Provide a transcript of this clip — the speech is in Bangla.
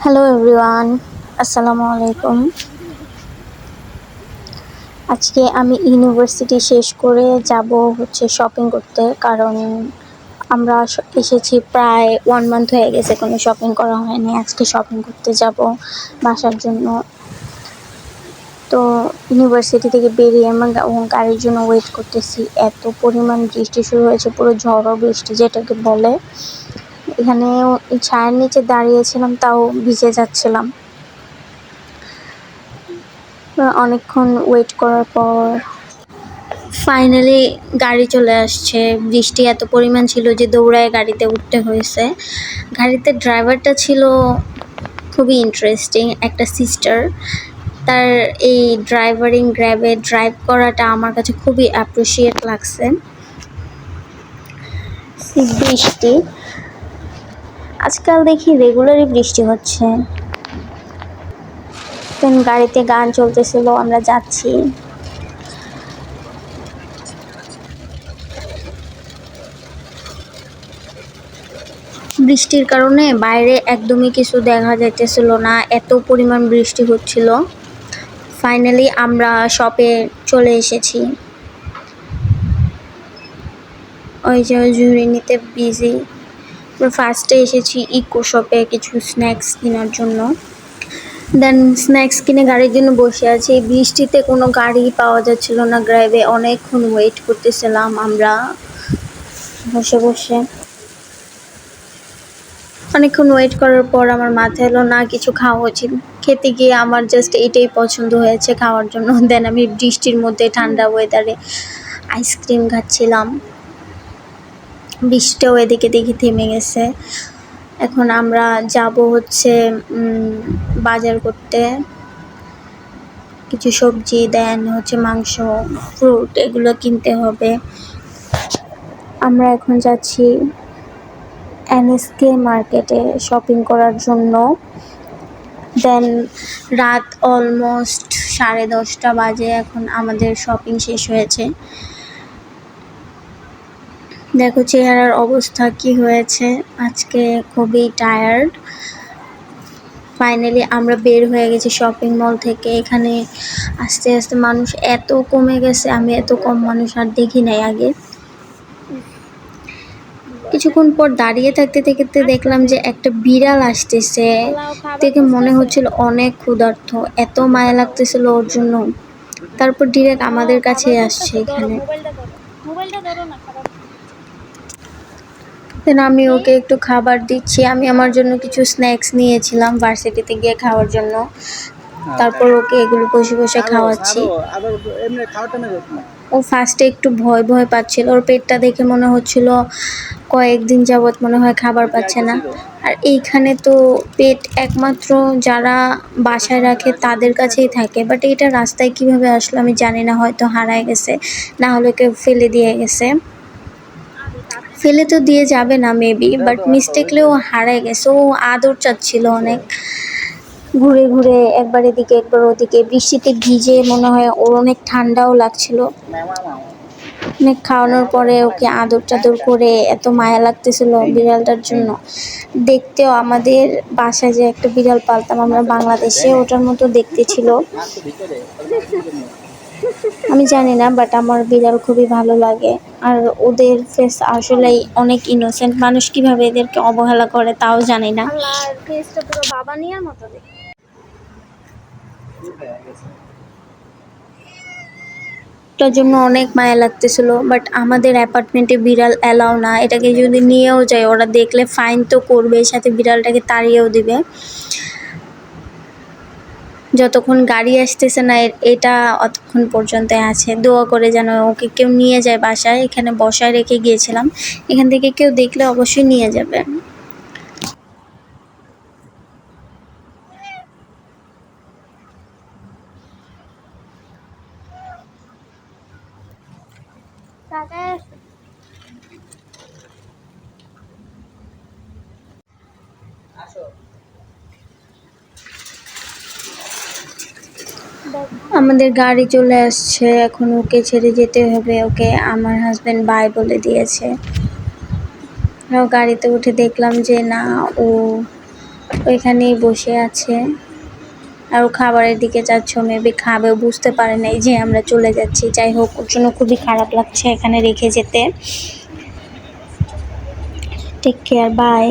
হ্যালো এভরিওয়ান, আসসালামু আলাইকুম। আজকে আমি ইউনিভার্সিটি শেষ করে যাব হচ্ছে শপিং করতে, কারণ আমরা এসেছি প্রায় 1 মান্থ হয়ে গেছে, কোনো শপিং করা হয়নি। আজকে শপিং করতে যাব বাসার জন্য। তো ইউনিভার্সিটি থেকে বেরিয়ে আমরা গাড়ির জন্য ওয়েট করতেছি। এত পরিমাণ বৃষ্টি শুরু হয়েছে, পুরো ঝড়ো বৃষ্টি যেটাকে বলে। এখানে ছায়ার নিচে দাঁড়িয়েছিলাম, তাও ভিজে যাচ্ছিলাম। অনেকক্ষণ ওয়েট করার পর ফাইনালি গাড়ি চলে আসছে। বৃষ্টি এত পরিমাণ ছিল যে দৌড়ায় গাড়িতে উঠতে হয়েছে। গাড়িতে ড্রাইভারটা ছিল খুবই ইন্টারেস্টিং, একটা সিস্টার। তার এই গ্র্যাবে ড্রাইভ করাটা আমার কাছে খুবই অ্যাপ্রিসিয়েট লাগছে। বৃষ্টি আজকাল দেখি রেগুলারই বৃষ্টি হচ্ছে। গাড়িতে গান চলতেছিল, আমরা যাচ্ছি। বৃষ্টির কারণে বাইরে একদমই কিছু দেখা যাইতেছিল না, এত পরিমাণ বৃষ্টি হচ্ছিল। ফাইনালি আমরা শপে চলে এসেছি। ওই যে ঝুড়ি নিতে বিজি। ফার্স্টে এসেছি ইকো শপে কিছু স্ন্যাক্স কেনার জন্য। দেন স্ন্যাক্স কিনে গাড়ির জন্য বসে আছি। বৃষ্টিতে কোনো গাড়ি পাওয়া যাচ্ছিল না গ্রাইভে। অনেকক্ষণ ওয়েট করতেছিলাম আমরা বসে বসে। অনেকক্ষণ ওয়েট করার পর আমার মাথায় এলো না কিছু খাওয়া উচিত। খেতে গিয়ে আমার জাস্ট এটাই পছন্দ হয়েছে খাওয়ার জন্য। দেন আমি বৃষ্টির মধ্যে ঠান্ডা ওয়েদারে আইসক্রিম খাচ্ছিলাম। বৃষ্টিটাও এদিকে দেখি থেমে গেছে। এখন আমরা যাব হচ্ছে বাজার করতে। কিছু সবজি, দেন হচ্ছে মাংস, ফ্রুট, এগুলো কিনতে হবে। আমরা এখন যাচ্ছি এনএসকে মার্কেটে শপিং করার জন্য। দেন রাত অলমোস্ট 10:30 বাজে। এখন আমাদের শপিং শেষ হয়েছে। দেখো চেহারার অবস্থা কি হয়েছে, আজকে খুবই টায়ার্ড। ফাইনালি আমরা বের হয়ে গেছি শপিং মল থেকে। এখানে আস্তে আস্তে মানুষ এত কমে গেছে, আমি এত কম মানুষ আর দেখি নাই আগে। কিছুক্ষণ পর দাঁড়িয়ে থাকতে থাকতে দেখলাম যে একটা বিড়াল আসতেছে। দেখে মনে হচ্ছিল অনেক ক্ষুধার্ত, এত মায়া লাগতেছিল ওর জন্য। তারপর ডিরেক্ট আমাদের কাছে আসছে এখানে। দেন আমি ওকে একটু খাবার দিচ্ছি। আমি আমার জন্য কিছু স্ন্যাক্স নিয়েছিলাম ভার্সিটিতে গিয়ে খাওয়ার জন্য। তারপর ওকে এগুলো বসে বসে খাওয়াচ্ছি। ও ফার্স্টে একটু ভয় ভয় পাচ্ছিল। ওর পেটটা দেখে মনে হচ্ছিল কয়েকদিন যাবৎ মনে হয় খাবার পাচ্ছে না। আর এইখানে তো পেট একমাত্র যারা বাসায় রাখে তাদের কাছেই থাকে। বাট এটা রাস্তায় কিভাবে আসলো আমি জানি না, হয়তো হারায় গেছে, না হলে কেউ ফেলে দিয়ে গেছে। ফেলে তো দিয়ে যাবে না মেবি, বাট মিস্টেকলিও হারায় গেছে। ও আদর চাচ্ছিল অনেক। ঘুরে ঘুরে একবার এদিকে একবার ওদিকে, বৃষ্টিতে ভিজে মনে হয় ওর অনেক ঠান্ডাও লাগছিল। অনেক খাওয়ানোর পরে ওকে আদর টাদর করে এত মায়া লাগতেছিল বিড়ালটার জন্য। দেখতেও আমাদের বাসায় যে একটা বিড়াল পালতাম আমরা বাংলাদেশে, ওটার মতো দেখতে ছিল। আমি জানি না, বাট আমার বিড়াল খুবই ভালো লাগে। আর ওদের ফেস আসলেই অনেক ইনোসেন্ট। মানুষ কিভাবে এদেরকে অবহেলা করে তাও জানি না। ফেসটা পুরো বাবা নিয়ার মতো দেখতে। এটার জন্য অনেক মায়া লাগতেছিল। বাট আমাদের অ্যাপার্টমেন্টে বিড়াল অ্যালাউ না। এটাকে যদি নিয়েও যায় ওরা দেখলে ফাইন তো করবে, সাথে বিড়ালটাকে তাড়িয়েও দিবে। যতক্ষণ গাড়ি আসতেছে না এটা অতক্ষণ পর্যন্ত আছে। দোয়া করে যেন ওকে কেউ নিয়ে যায় বাসায়। এখানে বসায় রেখে গিয়েছিলাম, এখান থেকে কেউ দেখলে অবশ্যই নিয়ে যাবে। আমাদের গাড়ি চলে আসছে, এখন ওকে ছেড়ে যেতে হবে। ওকে আমার হাজব্যান্ড বাই বলে দিয়েছে। গাড়িতে উঠে দেখলাম যে না, ও ওইখানেই বসে আছে আর ও খাবারের দিকে যাচ্ছে, মেবি খাবে, বুঝতে পারে নাই যে আমরা চলে যাচ্ছি। যাই হোক, ওর জন্য খুবই খারাপ লাগছে এখানে রেখে যেতে। Take care, by.